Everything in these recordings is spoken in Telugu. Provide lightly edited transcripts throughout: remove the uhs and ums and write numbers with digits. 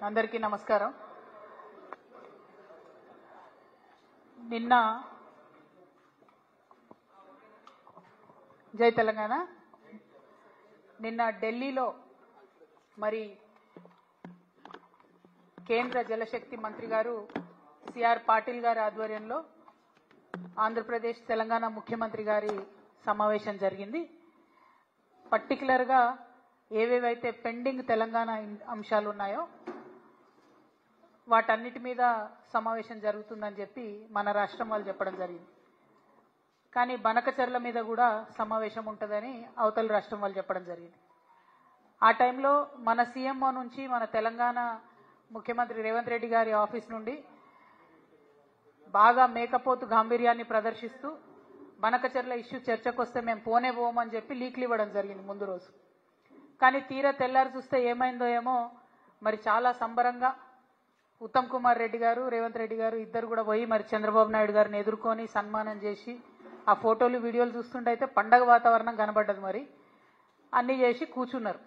అందరికీ నమస్కారం. నిన్న జై తెలంగాణ నిన్న ఢిల్లీలో మరి కేంద్ర జలశక్తి మంత్రి గారు సిఆర్ పాటిల్ గారి ఆధ్వర్యంలో ఆంధ్రప్రదేశ్ తెలంగాణ ముఖ్యమంత్రి గారి సమావేశం జరిగింది. పర్టికులర్ గా ఏవేవైతే పెండింగ్ తెలంగాణ అంశాలు ఉన్నాయో వాటన్నిటి మీద సమావేశం జరుగుతుందని చెప్పి మన రాష్ట్రం వాళ్ళు చెప్పడం జరిగింది. కానీ బనకచెర్ల మీద కూడా సమావేశం ఉంటుందని అవతల రాష్ట్రం వాళ్ళు చెప్పడం జరిగింది. ఆ టైంలో మన సీఎంఓ నుంచి మన తెలంగాణ ముఖ్యమంత్రి రేవంత్ రెడ్డి గారి ఆఫీస్ నుండి బాగా మేకపోతు గాంభీర్యాన్ని ప్రదర్శిస్తూ బనకచెర్ల ఇష్యూ చర్చకు వస్తే మేము పోనే పోమని చెప్పి లీక్లు ఇవ్వడం జరిగింది ముందు రోజు. కానీ తీరా తెల్లారి చూస్తే ఏమైందో ఏమో మరి చాలా సంబరంగా ఉత్తమ్ కుమార్ రెడ్డి గారు రేవంత్ రెడ్డి గారు ఇద్దరు కూడా పోయి మరి చంద్రబాబు నాయుడు గారిని ఎదుర్కొని సన్మానం చేసి ఆ ఫోటోలు వీడియోలు చూస్తుంటే అయితే పండగ వాతావరణం కనబడ్డది. మరి అన్నీ చేసి కూర్చున్నారు.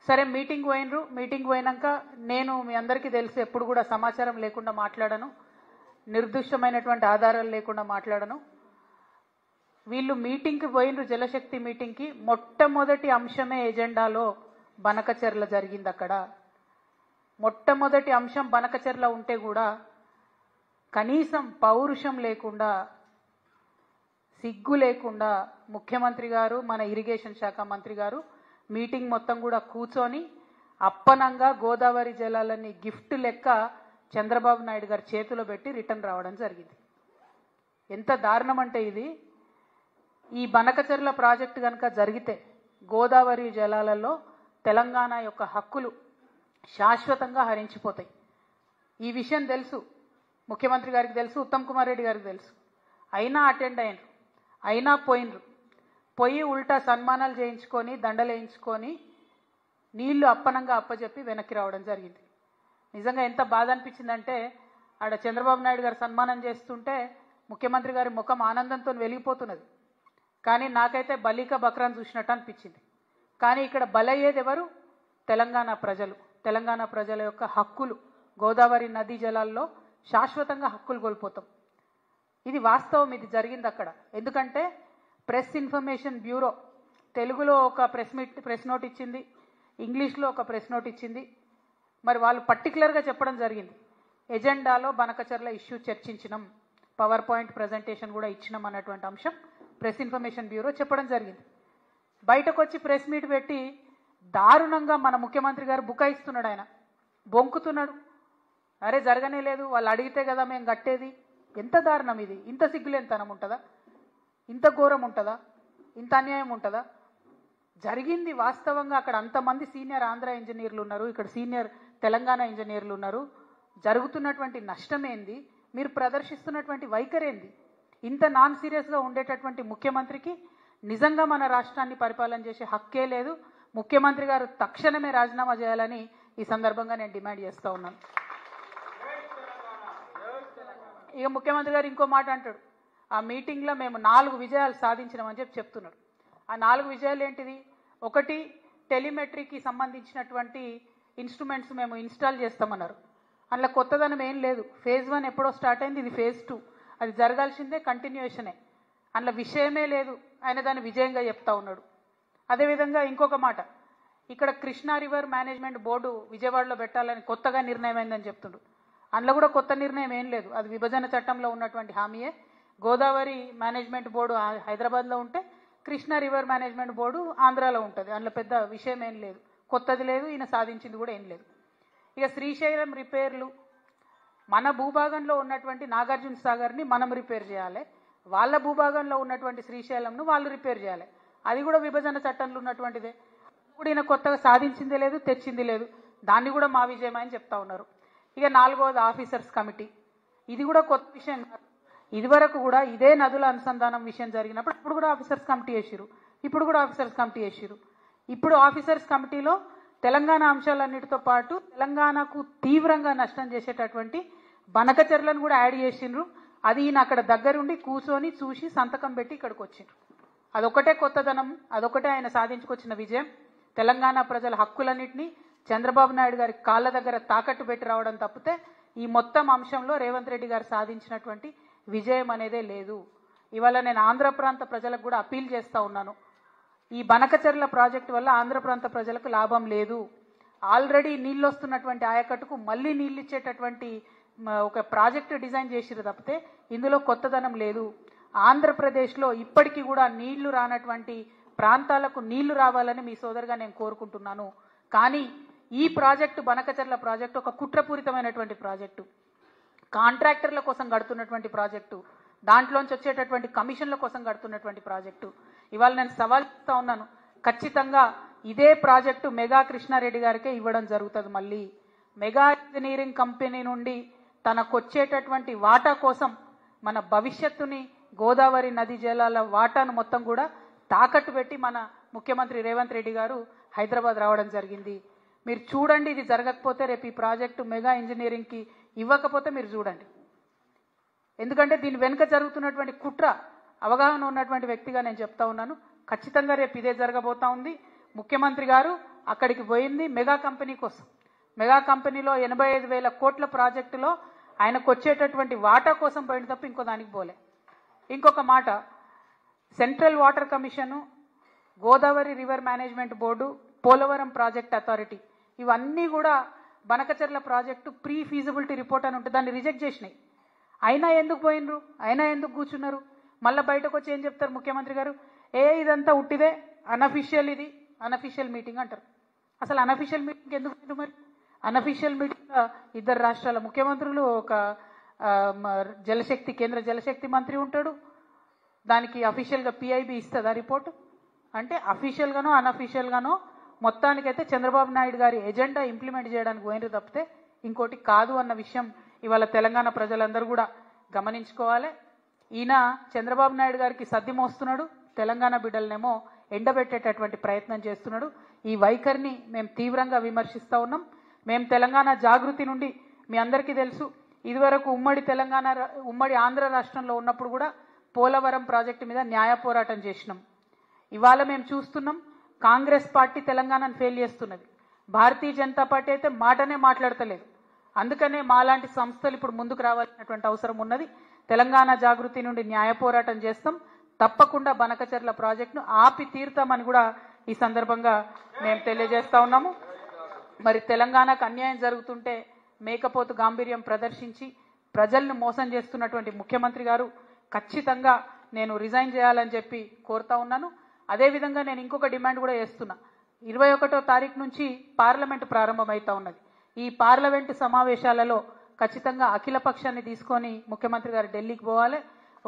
సరే మీటింగ్ పోయినరు. మీటింగ్ పోయినాక నేను మీ అందరికీ తెలుసు ఎప్పుడు కూడా సమాచారం లేకుండా మాట్లాడను, నిర్దిష్టమైనటువంటి ఆధారాలు లేకుండా మాట్లాడను. వీళ్ళు మీటింగ్కి పోయినరు, జలశక్తి మీటింగ్కి. మొట్టమొదటి అంశమే ఎజెండాలో బనకచెర్ల జరిగింది. అక్కడ మొట్టమొదటి అంశం బనకచెర్ల ఉంటే కూడా కనీసం పౌరుషం లేకుండా సిగ్గు లేకుండా ముఖ్యమంత్రి గారు మన ఇరిగేషన్ శాఖ మంత్రి గారు మీటింగ్ మొత్తం కూడా కూర్చొని అప్పనంగా గోదావరి జలాలని గిఫ్ట్ లెక్క చంద్రబాబు నాయుడు గారి చేతిలో పెట్టి రిటర్న్ రావడం జరిగింది. ఎంత దారుణం అంటే ఇది. ఈ బనకచెర్ల ప్రాజెక్టు కనుక జరిగితే గోదావరి జలాలలో తెలంగాణ యొక్క హక్కులు శాశ్వతంగా హరించిపోతాయి. ఈ విషయం తెలుసు, ముఖ్యమంత్రి గారికి తెలుసు, ఉత్తమ్ కుమార్ రెడ్డి గారికి తెలుసు. అయినా అటెండ్ అయినరు, అయినా పోయినరు. పోయి ఉల్టా సన్మానాలు చేయించుకొని దండలు వేయించుకొని నీళ్లు అప్పనంగా అప్పచెప్పి వెనక్కి రావడం జరిగింది. నిజంగా ఎంత బాధ అనిపించిందంటే ఆడ చంద్రబాబు నాయుడు గారు సన్మానం చేస్తుంటే ముఖ్యమంత్రి గారి ముఖం ఆనందంతో వెలిగిపోతున్నది. కానీ నాకైతే బలీక బక్రాన్ చూసినట్టు అనిపించింది. కానీ ఇక్కడ బలయ్యేది ఎవరు? తెలంగాణ ప్రజలు. తెలంగాణ ప్రజల యొక్క హక్కులు, గోదావరి నదీ జలాల్లో శాశ్వతంగా హక్కులు కోల్పోతాం. ఇది వాస్తవం, ఇది జరిగింది అక్కడ. ఎందుకంటే ప్రెస్ ఇన్ఫర్మేషన్ బ్యూరో తెలుగులో ఒక ప్రెస్ నోట్ ఇచ్చింది, ఇంగ్లీష్లో ఒక ప్రెస్ నోట్ ఇచ్చింది. మరి వాళ్ళు పర్టికులర్గా చెప్పడం జరిగింది, ఎజెండాలో బనకచెర్ల ఇష్యూ చర్చించినాం, పవర్ పాయింట్ ప్రజెంటేషన్ కూడా ఇచ్చినాం అన్నటువంటి అంశం ప్రెస్ ఇన్ఫర్మేషన్ బ్యూరో చెప్పడం జరిగింది. బయటకు వచ్చి ప్రెస్ మీట్ పెట్టి దారుణంగా మన ముఖ్యమంత్రి గారు బుకాయిస్తున్నాడు, ఆయన బొంకుతున్నాడు. అరే జరగనే లేదు, వాళ్ళు అడిగితే కదా మేము కట్టేది. ఎంత దారుణం ఇది! ఇంత సిగ్గులేనితనం ఉంటుందా? ఇంత ఘోరం ఉంటుందా? ఇంత అన్యాయం ఉంటుందా? జరిగింది వాస్తవంగా. అక్కడ అంతమంది సీనియర్ ఆంధ్ర ఇంజనీర్లు ఉన్నారు, ఇక్కడ సీనియర్ తెలంగాణ ఇంజనీర్లు ఉన్నారు. జరుగుతున్నటువంటి నష్టమేంది, మీరు ప్రదర్శిస్తున్నటువంటి వైఖరేంది? ఇంత నాన్ సీరియస్గా ఉండేటటువంటి ముఖ్యమంత్రికి నిజంగా మన రాష్ట్రాన్ని పరిపాలన చేసే హక్కే లేదు. ముఖ్యమంత్రి గారు తక్షణమే రాజీనామా చేయాలని ఈ సందర్భంగా నేను డిమాండ్ చేస్తూ ఉన్నాను. ఇక ముఖ్యమంత్రి గారు ఇంకో మాట అంటాడు, ఆ మీటింగ్లో మేము 4 విజయాలు సాధించినామని చెప్తున్నాడు. ఆ 4 విజయాలు ఏంటిది? ఒకటి, టెలిమెట్రీకి సంబంధించినటువంటి ఇన్స్ట్రుమెంట్స్ మేము ఇన్స్టాల్ చేస్తామన్నారు. అందులో కొత్తదనం ఏం లేదు. ఫేజ్ 1 ఎప్పుడో స్టార్ట్ అయింది, ఇది ఫేజ్ 2. అది జరగాల్సిందే, కంటిన్యూషనే. అందులో విషయమే లేదు. ఆయన దాన్ని విజయంగా చెప్తా ఉన్నాడు. అదేవిధంగా ఇంకొక మాట, ఇక్కడ కృష్ణా రివర్ మేనేజ్మెంట్ బోర్డు విజయవాడలో పెట్టాలని కొత్తగా నిర్ణయం అయిందని చెప్తుండ్రు. అందులో కూడా కొత్త నిర్ణయం ఏం లేదు, అది విభజన చట్టంలో ఉన్నటువంటి హామీయే. గోదావరి మేనేజ్మెంట్ బోర్డు హైదరాబాద్లో ఉంటే కృష్ణా రివర్ మేనేజ్మెంట్ బోర్డు ఆంధ్రాలో ఉంటుంది. అందులో పెద్ద విషయం ఏం లేదు, కొత్తది లేదు, ఈయన సాధించింది కూడా ఏం లేదు. ఇక శ్రీశైలం రిపేర్లు, మన భూభాగంలో ఉన్నటువంటి నాగార్జున సాగర్ని మనం రిపేర్ చేయాలి, వాళ్ళ భూభాగంలో ఉన్నటువంటి శ్రీశైలంను వాళ్ళు రిపేర్ చేయాలి. అది కూడా విభజన చట్టంలో ఉన్నటువంటిదే. ఇప్పుడు ఈయన కొత్తగా సాధించింది లేదు, తెచ్చింది లేదు. దాన్ని కూడా మా విజయమని చెప్తా ఉన్నారు. ఇక 4వది ఆఫీసర్స్ కమిటీ. ఇది కూడా కొత్త విషయం కాదు. ఇదివరకు కూడా ఇదే నదుల అనుసంధానం విషయం జరిగినప్పుడు ఇప్పుడు కూడా ఆఫీసర్స్ కమిటీ వేసిరు, ఇప్పుడు కూడా ఆఫీసర్స్ కమిటీ వేసిరు. ఇప్పుడు ఆఫీసర్స్ కమిటీలో తెలంగాణ అంశాలన్నిటితో పాటు తెలంగాణకు తీవ్రంగా నష్టం చేసేటటువంటి బనకచెర్లను కూడా యాడ్ చేసిండ్రు. అది ఈయన అక్కడ దగ్గరుండి కూర్చొని చూసి సంతకం పెట్టి ఇక్కడికి వచ్చిండ్రు. అదొకటే కొత్తదనం, అదొకటే ఆయన సాధించుకొచ్చిన విజయం. తెలంగాణ ప్రజల హక్కులన్నింటినీ చంద్రబాబు నాయుడు గారి కాళ్ళ దగ్గర తాకట్టు పెట్టి రావడం తప్పితే ఈ మొత్తం అంశంలో రేవంత్ రెడ్డి గారు సాధించినటువంటి విజయం అనేదే లేదు. ఇవాళ నేను ఆంధ్ర ప్రాంత ప్రజలకు కూడా అపీల్ చేస్తూ ఉన్నాను. ఈ బనకచెర్ల ప్రాజెక్టు వల్ల ఆంధ్ర ప్రాంత ప్రజలకు లాభం లేదు. ఆల్రెడీ నీళ్ళు వస్తున్నటువంటి ఆయకట్టుకు మళ్ళీ నీళ్ళు ఇచ్చేటటువంటి ఒక ప్రాజెక్టు డిజైన్ చేసిరు తప్పితే ఇందులో కొత్తదనం లేదు. ఆంధ్రప్రదేశ్లో ఇప్పటికీ కూడా నీళ్లు రానటువంటి ప్రాంతాలకు నీళ్లు రావాలని మీ సోదరుగా నేను కోరుకుంటున్నాను. కానీ ఈ ప్రాజెక్టు బనకచెర్ల ప్రాజెక్టు ఒక కుట్రపూరితమైనటువంటి ప్రాజెక్టు, కాంట్రాక్టర్ల కోసం కడుతున్నటువంటి ప్రాజెక్టు, దాంట్లోంచి వచ్చేటటువంటి కమిషన్ల కోసం కడుతున్నటువంటి ప్రాజెక్టు. ఇవాళ నేను సవాల్ చేస్తా ఉన్నాను, ఖచ్చితంగా ఇదే ప్రాజెక్టు మెగా కృష్ణారెడ్డి గారికే ఇవ్వడం జరుగుతుంది. మళ్ళీ మెగా ఇంజనీరింగ్ కంపెనీ నుండి తనకొచ్చేటటువంటి వాటా కోసం మన భవిష్యత్తుని గోదావరి నది జలాల వాటాను మొత్తం కూడా తాకట్టు పెట్టి మన ముఖ్యమంత్రి రేవంత్ రెడ్డి గారు హైదరాబాద్ రావడం జరిగింది. మీరు చూడండి, ఇది జరగకపోతే రేపు ఈ ప్రాజెక్టు మెగా ఇంజనీరింగ్కి ఇవ్వకపోతే మీరు చూడండి. ఎందుకంటే దీని వెనుక జరుగుతున్నటువంటి కుట్ర అవగాహన ఉన్నటువంటి వ్యక్తిగా నేను చెప్తా ఉన్నాను. ఖచ్చితంగా రేపు ఇదే జరగబోతా ఉంది. ముఖ్యమంత్రి గారు అక్కడికి పోయింది మెగా కంపెనీ కోసం. మెగా కంపెనీలో 85,000 కోట్ల ప్రాజెక్టులో ఆయనకు వచ్చేటటువంటి వాటా కోసం పోయిన తప్ప ఇంకో దానికి పోలే. ఇంకొక మాట, central water commission, Godavari river management board, Polavaram project authority ఇవన్నీ కూడా Banakacherla project pre feasibility report అని ఉంటుంది, దాన్ని రిజెక్ట్ చేసినాయి. అయినా ఎందుకు పోయినరు, అయినా ఎందుకు కూర్చున్నారు? మళ్ళీ బయటకు వచ్చి ఏం చెప్తారు ముఖ్యమంత్రి గారు? ఇదంతా ఉట్టిదే, అనఫిషియల్, ఇది అనఫిషియల్ మీటింగ్ అంటారు. అసలు అనఫిషియల్ మీటింగ్ ఎందుకు పోయింది? మరి అనఫిషియల్ మీటింగ్ ఇద్దరు రాష్ట్రాల ముఖ్యమంత్రులు, ఒక జలశక్తి కేంద్ర జలశక్తి మంత్రి ఉంటాడు, దానికి అఫీషియల్గా పిఐబి ఇస్తుందా రిపోర్టు? అంటే అఫీషియల్గానో అనఫీషియల్గానో మొత్తానికైతే చంద్రబాబు నాయుడు గారి ఎజెండా ఇంప్లిమెంట్ చేయడానికి పోయినరు తప్పితే ఇంకోటి కాదు అన్న విషయం ఇవాళ తెలంగాణ ప్రజలందరూ కూడా గమనించుకోవాలి. ఈయన చంద్రబాబు నాయుడు గారికి సద్ది మోస్తున్నాడు, తెలంగాణ బిడ్డలనేమో ఎండబెట్టేటటువంటి ప్రయత్నం చేస్తున్నాడు. ఈ వైఖరిని మేము తీవ్రంగా విమర్శిస్తూ ఉన్నాం. మేము తెలంగాణ జాగృతి నుండి మీ అందరికీ తెలుసు, ఇదివరకు ఉమ్మడి ఆంధ్ర రాష్ట్రంలో ఉన్నప్పుడు కూడా పోలవరం ప్రాజెక్టు మీద న్యాయ పోరాటం చేసినాం. ఇవాళ మేము చూస్తున్నాం, కాంగ్రెస్ పార్టీ తెలంగాణను ఫెయిల్ చేస్తున్నది. భారతీయ జనతా పార్టీ అయితే మాటనే మాట్లాడతలేదు. అందుకనే మాలాంటి సంస్థలు ఇప్పుడు ముందుకు రావాల్సినటువంటి అవసరం ఉన్నది. తెలంగాణ జాగృతి నుండి న్యాయ పోరాటం చేస్తాం. తప్పకుండా బనకచెర్ల ప్రాజెక్టును ఆపి తీరుతామని కూడా ఈ సందర్భంగా మేము తెలియజేస్తా ఉన్నాము. మరి తెలంగాణకు అన్యాయం జరుగుతుంటే మేకపోతు గాంభీర్యం ప్రదర్శించి ప్రజల్ని మోసం చేస్తున్నటువంటి ముఖ్యమంత్రి గారు ఖచ్చితంగా నేను రిజైన్ చేయాలని చెప్పి కోరుతా ఉన్నాను. అదేవిధంగా నేను ఇంకొక డిమాండ్ కూడా చేస్తున్నా. 21వ తారీఖు నుంచి పార్లమెంటు ప్రారంభమవుతా ఉన్నది. ఈ పార్లమెంటు సమావేశాలలో ఖచ్చితంగా అఖిల పక్షాన్ని తీసుకొని ముఖ్యమంత్రి గారు ఢిల్లీకి పోవాలి.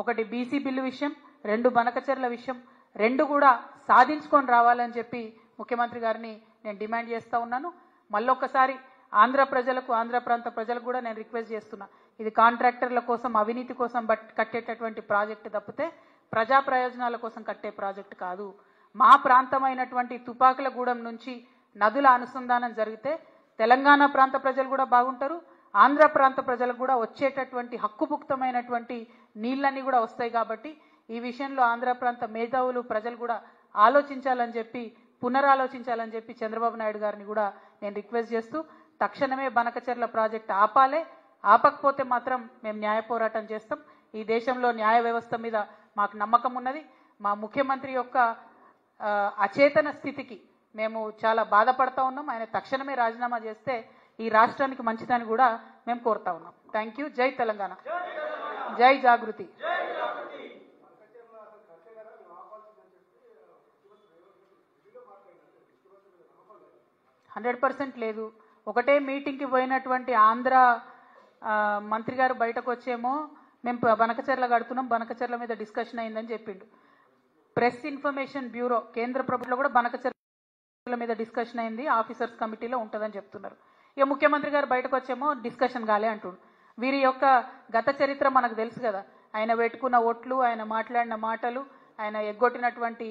ఒకటి బీసీ బిల్లు విషయం, 2 బనకచెర్ల విషయం, 2 కూడా సాధించుకొని రావాలని చెప్పి ముఖ్యమంత్రి గారిని నేను డిమాండ్ చేస్తూ ఉన్నాను. మళ్ళొక్కసారి ఆంధ్ర ప్రజలకు, ఆంధ్ర ప్రాంత ప్రజలకు కూడా నేను రిక్వెస్ట్ చేస్తున్నా, ఇది కాంట్రాక్టర్ల కోసం, అవినీతి కోసం కట్టేటటువంటి ప్రాజెక్టు తప్పితే ప్రజా ప్రయోజనాల కోసం కట్టే ప్రాజెక్టు కాదు. మా ప్రాంతమైనటువంటి తుపాకులగూడెం నుంచి నదుల అనుసంధానం జరిగితే తెలంగాణ ప్రాంత ప్రజలు కూడా బాగుంటారు, ఆంధ్ర ప్రాంత ప్రజలకు కూడా వచ్చేటటువంటి హక్కుపుక్తమైనటువంటి నీళ్ళన్నీ కూడా వస్తాయి. కాబట్టి ఈ విషయంలో ఆంధ్ర ప్రాంత మేధావులు, ప్రజలు కూడా ఆలోచించాలని చెప్పి, పునరాలోచించాలని చెప్పి చంద్రబాబు నాయుడు గారిని కూడా నేను రిక్వెస్ట్ చేస్తూ, తక్షణమే బనకచెర్ల ప్రాజెక్టు ఆపాలే. ఆపకపోతే మాత్రం మేము న్యాయ పోరాటం చేస్తాం. ఈ దేశంలో న్యాయ వ్యవస్థ మీద మాకు నమ్మకం ఉన్నది. మా ముఖ్యమంత్రి యొక్క అచేతన స్థితికి మేము చాలా బాధపడతా ఉన్నాం. ఆయన తక్షణమే రాజీనామా చేస్తే ఈ రాష్ట్రానికి మంచిదని కూడా మేము కోరుతా ఉన్నాం. Thank you. జై తెలంగాణ, జై జాగృతి. 100% లేదు. ఒకటే మీటింగ్కి పోయినటువంటి ఆంధ్ర మంత్రి గారు బయటకు వచ్చేమో మేము బనకచెర్ల కడుతున్నాం, బనకచెర్ల మీద డిస్కషన్ అయిందని చెప్పిండు. ప్రెస్ ఇన్ఫర్మేషన్ బ్యూరో కేంద్ర ప్రభుత్వంలో కూడా బనకచెర్ల మీద డిస్కషన్ అయింది, ఆఫీసర్స్ కమిటీలో ఉంటుందని చెప్తున్నారు. ఇక ముఖ్యమంత్రి గారు బయటకు వచ్చేమో డిస్కషన్ కాలే అంటుండు. వీరి యొక్క గత చరిత్ర మనకు తెలుసు కదా. ఆయన పెట్టుకున్న ఓట్లు, ఆయన మాట్లాడిన మాటలు, ఆయన ఎగ్గొట్టినటువంటి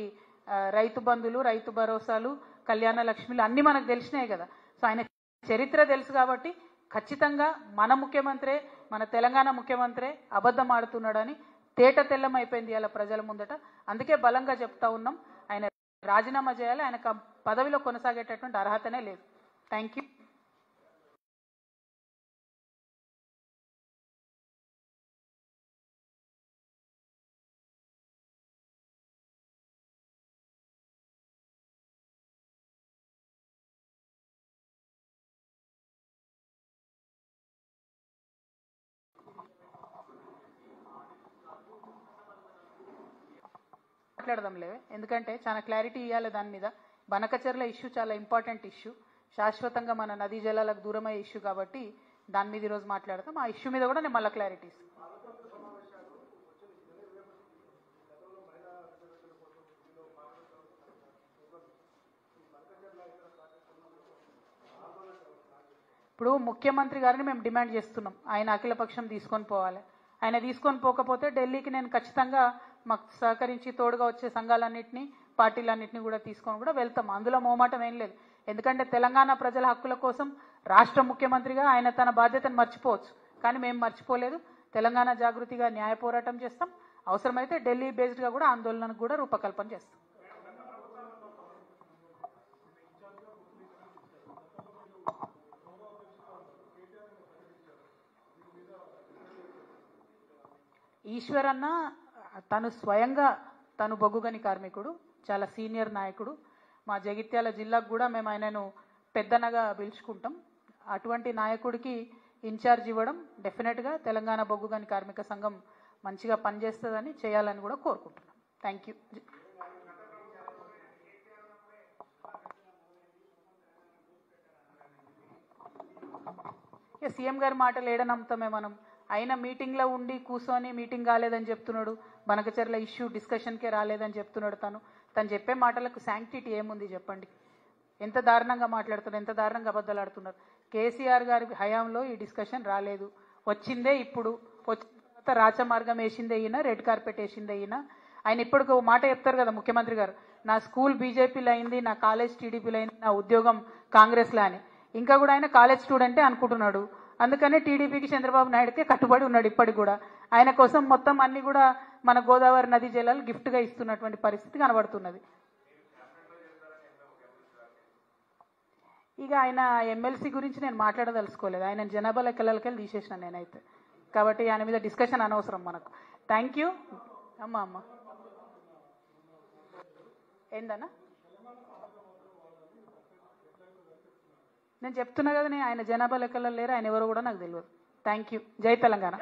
రైతు బంధులు, రైతు భరోసాలు, కళ్యాణ లక్ష్మిలు అన్నీ మనకు తెలిసినాయి కదా. సో ఆయన చరిత్ర తెలుసు కాబట్టి ఖచ్చితంగా మన ముఖ్యమంత్రే, మన తెలంగాణ ముఖ్యమంత్రే అబద్ధం ఆడుతున్నాడని తేట తెల్లం అయిపోయింది ఇలా ప్రజల ముందట. అందుకే బలంగా చెప్తా ఉన్నాం, ఆయన రాజీనామా చేయాలి, ఆయన పదవిలో కొనసాగేటటువంటి అర్హతనే లేదు. Thank you. మాట్లాడదాంలే, ఎందుకంటే చాలా క్లారిటీ ఇవ్వాలి దాని మీద. బనకచెర్ల ఇష్యూ చాలా ఇంపార్టెంట్ ఇష్యూ, శాశ్వతంగా మన నదీ జలాలకు దూరమయ్యే ఇష్యూ కాబట్టి దాని మీద ఈరోజు మాట్లాడతాం. ఆ ఇష్యూ మీద కూడా నేను మళ్ళీ క్లారిటీ ఇస్తాను. ఇప్పుడు ముఖ్యమంత్రి గారిని మేము డిమాండ్ చేస్తున్నాం, ఆయన అఖిలపక్షం తీసుకొని పోవాలి. ఆయన తీసుకొని పోకపోతే ఢిల్లీకి నేను ఖచ్చితంగా మాకు సహకరించి తోడుగా వచ్చే సంఘాలన్నింటినీ పార్టీలన్నింటినీ కూడా తీసుకొని కూడా వెళ్తాం. అందులో మోమాటం ఏం లేదు. ఎందుకంటే తెలంగాణ ప్రజల హక్కుల కోసం రాష్ట్ర ముఖ్యమంత్రిగా ఆయన తన బాధ్యతను మర్చిపోవచ్చు, కానీ మేము మర్చిపోలేదు. తెలంగాణ జాగృతిగా న్యాయ పోరాటం చేస్తాం. అవసరమైతే ఢిల్లీ బేస్డ్గా కూడా ఆందోళనకు కూడా రూపకల్పన చేస్తాం. ఈశ్వర్ అన్న తను స్వయంగా తను బొగ్గుగని కార్మికుడు, చాలా సీనియర్ నాయకుడు. మా జగిత్యాల జిల్లాకు కూడా మేము ఆయనను పెద్దనగా పిలుచుకుంటాం. అటువంటి నాయకుడికి ఇన్ఛార్జ్ ఇవ్వడం డెఫినెట్గా తెలంగాణ బొగ్గుగని కార్మిక సంఘం మంచిగా పనిచేస్తుందని చేయాలని కూడా కోరుకుంటున్నాం. Thank you. సీఎం గారి మాటలు ఏడ నమ్ముతామే మనం? ఆయన మీటింగ్లో ఉండి కూర్చొని మీటింగ్ కాలేదని చెప్తున్నాడు, బనకచెర్ల ఇష్యూ డిస్కషన్కే రాలేదని చెప్తున్నాడు. తను చెప్పే మాటలకు శాంక్టిటీ ఏముంది చెప్పండి? ఎంత దారుణంగా మాట్లాడుతున్నారు, ఎంత దారుణంగా అబద్ధాలు ఆడుతున్నారు. కేసీఆర్ గారి హయాంలో ఈ డిస్కషన్ రాలేదు, వచ్చిందే ఇప్పుడు. వచ్చిన తర్వాత రాచమార్గం వేసిందే ఈయన, రెడ్ కార్పెట్ వేసిందే ఈయన. ఆయన ఇప్పుడు ఒక మాట చెప్తారు కదా ముఖ్యమంత్రి గారు, నా స్కూల్ బీజేపీలో అయింది, నా కాలేజ్ టీడీపీలో అయింది, నా ఉద్యోగం కాంగ్రెస్లో అని. ఇంకా కూడా ఆయన కాలేజ్ స్టూడెంటే అనుకుంటున్నాడు. అందుకనే టీడీపీకి చంద్రబాబు నాయుడుకే కట్టుబడి ఉన్నాడు ఇప్పటికి కూడా. ఆయన కోసం మొత్తం అన్ని కూడా మన గోదావరి నదీ జలాలు గిఫ్ట్గా ఇస్తున్నటువంటి పరిస్థితి కనబడుతున్నది. ఇక ఆయన ఎమ్మెల్సీ గురించి నేను మాట్లాడదలుచుకోలేదు, ఆయన జనాభా లెక్కలకెళ్ళి తీసేసిన నేనైతే. కాబట్టి ఆయన మీద డిస్కషన్ అనవసరం మనకు. Thank you. అమ్మ ఏందన్నా నేను చెప్తున్నా కదా, ఆయన జనాభా లెక్కలలో లేరు, ఆయన ఎవరో కూడా నాకు తెలియదు. Thank you. జై తెలంగాణ.